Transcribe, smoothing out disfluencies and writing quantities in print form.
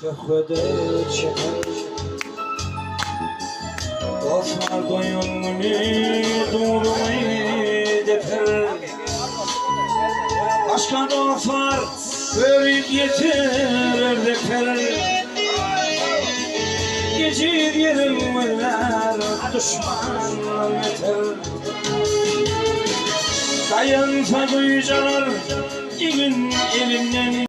Şehvede çeker Dostlar doyumunu doğruyu deper Başka dostlar börük getirir deper Geçir yerimler düşman yeter Dayansa duyacaklar gün elimden